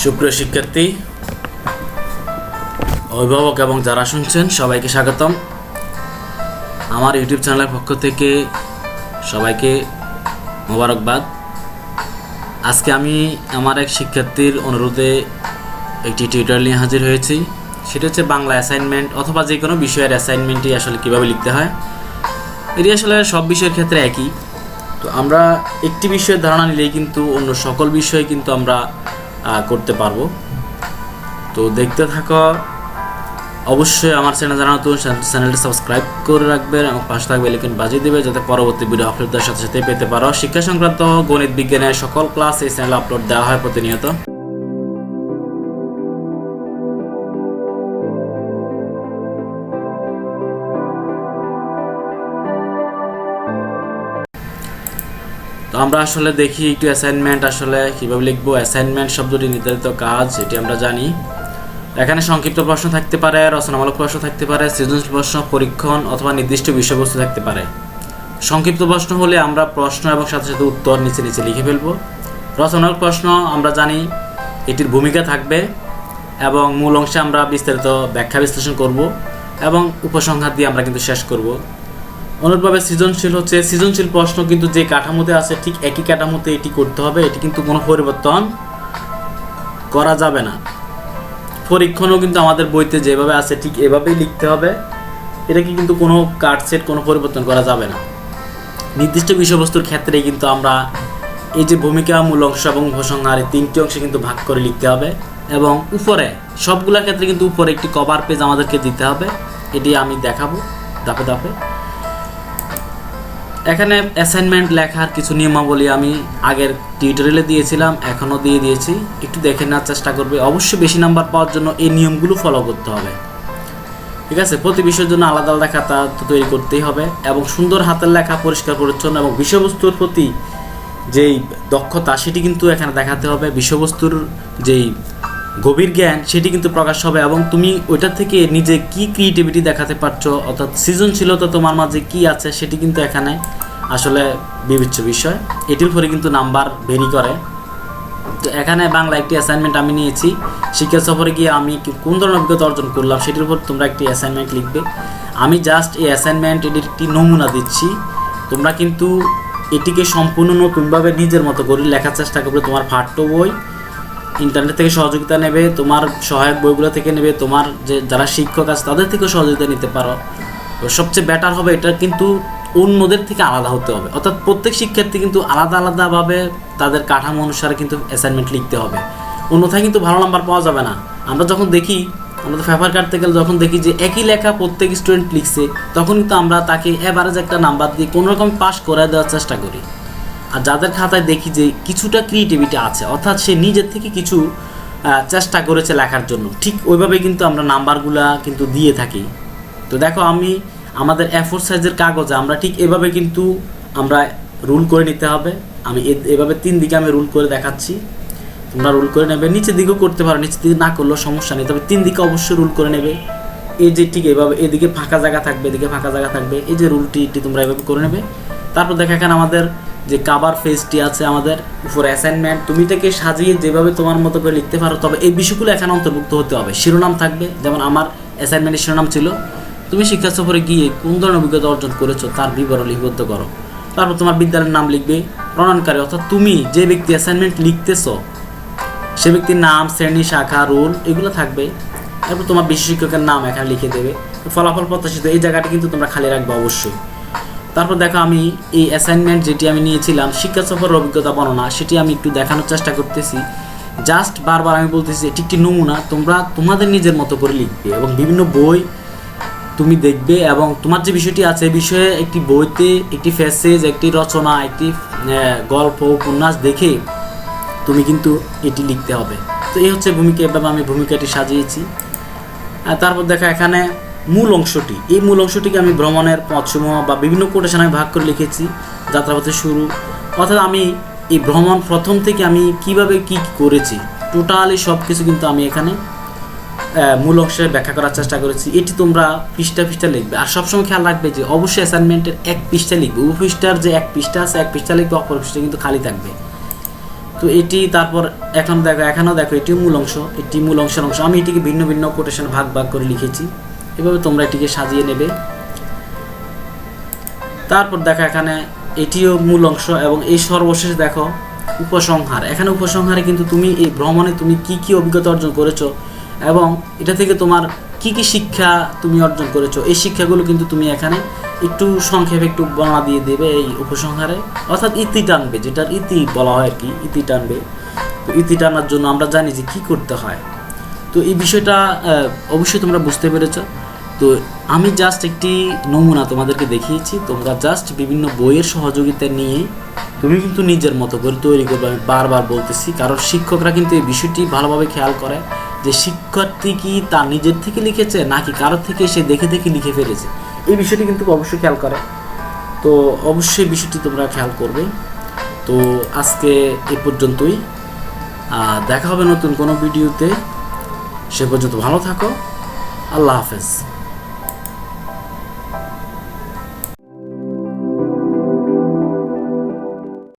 সুপ্রিয় শিক্ষার্থী, অভিভাবক এবং যারা শুনছেন সবাইকে স্বাগতম। আমার ইউটিউব চ্যানেলের পক্ষ থেকে সবাইকে মোবারকবাদ। আজকে আমি আমার এক শিক্ষার্থীর অনুরোধে একটি টিউটোরিয়াল নিয়ে হাজির হয়েছি। সেটা হচ্ছে বাংলা অ্যাসাইনমেন্ট অথবা যে কোনো বিষয়ের অ্যাসাইনমেন্টই আসলে কীভাবে লিখতে হয়। এটি আসলে সব বিষয়ের ক্ষেত্রে একই। তো আমরা একটি বিষয়ের ধারণা নিলেই কিন্তু অন্য সকল বিষয় কিন্তু আমরা করতে পারবো। তো দেখতে থাকো। অবশ্যই আমার চ্যানেল জানা নতুন, চ্যানেলটি সাবস্ক্রাইব করে রাখবেন এবং পাশে থাকবে বেল আইকন বাজিয়ে দেবে যাতে পরবর্তী ভিডিও আপলোড দেওয়ার সাথে সাথে পেতে পারো। শিক্ষা সংক্রান্ত গণিত বিজ্ঞানের সকল ক্লাস এই চ্যানেলে আপলোড দেওয়া হয় প্রতিনিয়ত। তো আমরা আসলে দেখি একটু অ্যাসাইনমেন্ট আসলে কীভাবে লিখবো। অ্যাসাইনমেন্ট শব্দটি নির্ধারিত কাজ, এটি আমরা জানি। এখানে সংক্ষিপ্ত প্রশ্ন থাকতে পারে, রচনামূলক প্রশ্ন থাকতে পারে, সৃজনশীল প্রশ্ন, পরীক্ষণ অথবা নির্দিষ্ট বিষয়বস্তু থাকতে পারে। সংক্ষিপ্ত প্রশ্ন হলে আমরা প্রশ্ন এবং সাথে সাথে উত্তর নিচে নিচে লিখে ফেলবো। রচনামূলক প্রশ্ন আমরা জানি এটির ভূমিকা থাকবে এবং মূল অংশে আমরা বিস্তারিত ব্যাখ্যা বিশ্লেষণ করব এবং উপসংহার দিয়ে আমরা কিন্তু শেষ করব। অনুরূপভাবে সৃজনশীল হচ্ছে সৃজনশীল প্রশ্ন কিন্তু যে কাঠামোতে আছে ঠিক একই কাঠামোতে এটি করতে হবে, এটি কিন্তু কোনো পরিবর্তন করা যাবে না। পরীক্ষণও কিন্তু আমাদের বইতে যেভাবে আছে ঠিক এভাবেই লিখতে হবে, এটাকে কিন্তু কোনো কাটসেট কোনো পরিবর্তন করা যাবে না। নির্দিষ্ট বিষয়বস্তুর ক্ষেত্রে কিন্তু আমরা এই যে ভূমিকা, মূল অংশ এবং উপসংহার এই তিনটি অংশে কিন্তু ভাগ করে লিখতে হবে এবং উপরে সবগুলোর ক্ষেত্রে কিন্তু উপরে একটি কভার পেজ আমাদেরকে দিতে হবে। এটি আমি দেখাবো ধাপে ধাপে। এখানে অ্যাসাইনমেন্ট লেখার কিছু নিয়মাবলী আমি আগের টিউটোরিয়ালে দিয়েছিলাম, এখনও দিয়ে দিয়েছি। একটু দেখে নেওয়ার চেষ্টা করবে। অবশ্যই বেশি নাম্বার পাওয়ার জন্য এই নিয়মগুলো ফলো করতে হবে, ঠিক আছে? প্রতি বিষয়ের জন্য আলাদা আলাদা খাতা তো তৈরি করতেই হবে এবং সুন্দর হাতের লেখা, পরিষ্কার পরিচ্ছন্ন এবং বিষয়বস্তুর প্রতি যেই দক্ষতা সেটি কিন্তু এখানে দেখাতে হবে। বিষয়বস্তুর যেই গভীর জ্ঞান সেটি কিন্তু প্রকাশ হবে এবং তুমি ওইটা থেকে নিজে কি ক্রিয়েটিভিটি দেখাতে পারছো, অর্থাৎ সৃজনশীলতা তোমার মাঝে কি আছে সেটি কিন্তু এখানে আসলে বিবেচ্য বিষয়। এটির উপরে কিন্তু নাম্বার ভেরি করে। তো এখানে বাংলা একটি অ্যাসাইনমেন্ট আমি নিয়েছি। শিক্ষা সফরে গিয়ে আমি কোন ধরনের অভিজ্ঞতা অর্জন করলাম সেটির উপর তোমরা একটি অ্যাসাইনমেন্ট লিখবে। আমি জাস্ট এই অ্যাসাইনমেন্ট এটির একটি নমুনা দিচ্ছি। তোমরা কিন্তু এটিকে সম্পূর্ণ নতুনভাবে নিজের মতো করে লেখার চেষ্টা করবে। তোমার পাঠ্য বই, ইন্টারনেট থেকে সহযোগিতা নেবে, তোমার সহায়ক বইগুলো থেকে নেবে, তোমার যে যারা শিক্ষক আছে তাদের থেকেও সহযোগিতা নিতে পারো। সবচেয়ে বেটার হবে এটা কিন্তু অন্যদের থেকে আলাদা হতে হবে, অর্থাৎ প্রত্যেক শিক্ষার্থী কিন্তু আলাদা আলাদাভাবে তাদের কাঠামো অনুসারে কিন্তু অ্যাসাইনমেন্ট লিখতে হবে। অন্যথায় কিন্তু ভালো নাম্বার পাওয়া যাবে না। আমরা যখন দেখি, আমাদের পেপার কাটতে গেলে যখন দেখি যে একই লেখা প্রত্যেক স্টুডেন্ট লিখছে, তখন কিন্তু আমরা তাকে এভারেজ একটা নাম্বার দিয়ে কোনোরকম পাস করে দেওয়ার চেষ্টা করি। আর যাদের খাতায় দেখি যে কিছুটা ক্রিয়েটিভিটি আছে, অর্থাৎ সে নিজের থেকে কিছু চেষ্টা করেছে লেখার জন্য, ঠিক ওইভাবে কিন্তু আমরা নাম্বারগুলা কিন্তু দিয়ে থাকি। তো দেখো, আমি আমাদের A4 সাইজের কাগজে আমরা ঠিক এভাবে কিন্তু আমরা রুল করে নিতে হবে। আমি এভাবে 3 দিকে আমি রুল করে দেখাচ্ছি, তোমরা রুল করে নেবে। নিচের দিকেও করতে পারো, নিচের দিকে না করলেও সমস্যা নেই, তবে 3 দিকে অবশ্যই রুল করে নেবে। এই যে ঠিক এভাবে এদিকে ফাঁকা জায়গা থাকবে, এদিকে ফাঁকা জায়গা থাকবে, এই যে রুলটি তোমরা এভাবে করে নেবে। তারপর দেখো এখানে আমাদের যে কাভার পেজটি আছে আমাদের উপরে অ্যাসাইনমেন্ট, তুমি এটাকে সাজিয়ে যেভাবে তোমার মতো করে লিখতে পারো, তবে এই বিষয়গুলো এখানে অন্তর্ভুক্ত হতে হবে। শিরোনাম থাকবে, যেমন আমার অ্যাসাইনমেন্টের শিরোনাম ছিল তুমি শিক্ষা সফরে গিয়ে কোন ধরনের অভিজ্ঞতা অর্জন করেছো তার বিবরণ লিপিবদ্ধ করো। তারপর তোমার বিদ্যালয়ের নাম লিখবে, প্রণয়নকারী অর্থাৎ তুমি যে ব্যক্তি অ্যাসাইনমেন্ট লিখতেছো সে ব্যক্তির নাম, শ্রেণী, শাখা, রোল এগুলো থাকবে। তারপর তোমার বিশেষ শিক্ষকের নাম এখানে লিখে দেবে। ফলাফল প্রত্যাশিত এই জায়গাটি কিন্তু তোমরা খালি রাখবে অবশ্যই। তারপর দেখো, আমি এই অ্যাসাইনমেন্ট যেটি আমি নিয়েছিলাম শিক্ষা সফরের অভিজ্ঞতা বর্ণনা, সেটি আমি একটু দেখানোর চেষ্টা করতেছি। জাস্ট বারবার আমি বলতেছি এটি একটি নমুনা, তোমরা তোমাদের নিজের মতো করে লিখবে এবং বিভিন্ন বই তুমি দেখবে এবং তোমার যে বিষয়টি আছে এই বিষয়ে একটি বইতে একটি প্যাসেজ, একটি রচনা, একটি গল্প, উপন্যাস দেখে তুমি কিন্তু এটি লিখতে হবে। তো এই হচ্ছে ভূমিকা, এভাবে আমি ভূমিকাটি সাজিয়েছি। তারপর দেখা এখানে মূল অংশটি, এই মূল অংশটিকে আমি ভ্রমণের পথসমূহ বা বিভিন্ন কোটেশন আমি ভাগ করে লিখেছি। যাত্রাপথের শুরু, অর্থাৎ আমি এই ভ্রমণ প্রথম থেকে আমি কিভাবে কি করেছি টোটালি সব কিছু কিন্তু আমি এখানে মূল অংশে ব্যাখ্যা করার চেষ্টা করেছি। এটি তোমরা পৃষ্ঠা পৃষ্ঠা লিখবে। আর সবসময় খেয়াল রাখবে যে অবশ্যই অ্যাসাইনমেন্টের এক পৃষ্ঠা লিখবে। উপপৃষ্ঠার যে এক পৃষ্ঠা আছে এক পৃষ্ঠা লিখবে, অপর পৃষ্ঠা কিন্তু খালি থাকবে। তো এটি তারপর এখানেও দেখো এটিও মূল অংশ, এটি মূল অংশের অংশ। আমি এটিকে ভিন্ন ভিন্ন কোটেশন ভাগ ভাগ করে লিখেছি, এভাবে তোমরা এটিকে সাজিয়ে নেবে। তারপর দেখো এখানে এটিও মূল অংশ এবং এই সর্বশেষ দেখো উপসংহার। এখানে উপসংহারে কিন্তু তুমি এই ভ্রমণে তুমি কি কি অভিজ্ঞতা অর্জন করেছো এবং এটা থেকে তোমার কি কি শিক্ষা তুমি অর্জন করেছো, এই শিক্ষাগুলো কিন্তু তুমি এখানে একটু সংক্ষেপে একটু বর্ণনা দিয়ে দেবে এই উপসংহারে, অর্থাৎ ইতি টানবে, যেটার ইতি বলা হয় আর কি, ইতি টানবে। তো ইতি টানার জন্য আমরা জানি যে কি করতে হয়। তো এই বিষয়টা অবশ্যই তোমরা বুঝতে পেরেছো। তো আমি জাস্ট একটি নমুনা তোমাদেরকে দেখিয়েছি, তোমরা জাস্ট বিভিন্ন বইয়ের সহযোগিতা নিয়ে তুমি কিন্তু নিজের মতো করে তৈরি করবে। আমি বারবার বলতেছি, কারণ শিক্ষকরা কিন্তু এই বিষয়টি ভালোভাবে খেয়াল করে যে শিক্ষার্থী কি তার নিজের থেকে লিখেছে নাকি কারোর থেকে সে দেখে দেখে লিখে ফেলেছে, এই বিষয়টি কিন্তু অবশ্যই খেয়াল করে। তো অবশ্যই বিষয়টি তোমরা খেয়াল করবে। তো আজকে এ পর্যন্তই, দেখা হবে নতুন কোনো ভিডিওতে। সে পর্যন্ত ভালো থাকো, আল্লাহ হাফেজ।